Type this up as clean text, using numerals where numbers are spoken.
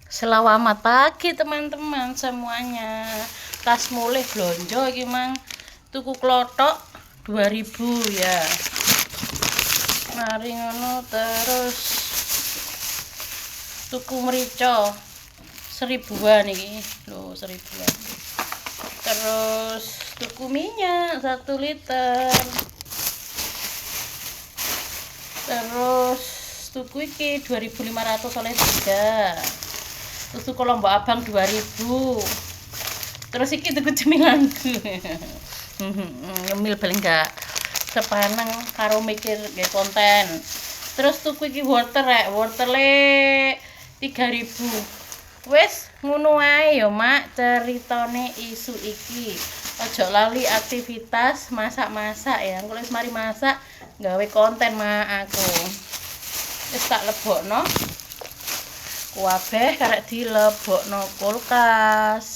Selamat pagi teman-teman semuanya. Tas mulai blonjo iki mang tuku klothok 2000 ya. Mari ngono terus tuku merica 1000-an iki. Lho, 1000-an. Terus tuku minyak 1 liter. Terus tuku iki 2500 oleh 3. Terus tuku lombok abang 2000. Terus iki tuku cemilanku. Ngemil paling gak sepaneng karo mikir nggih konten. Terus tuku iki wortele 3000. Wis ngono ae ya Mak ceritane isu iki. Ojo lali aktivitas masak-masak ya. Engko wis mari masak gawe konten Mak aku. Wis tak lebokno. Kabeh karek dilebokno kulkas.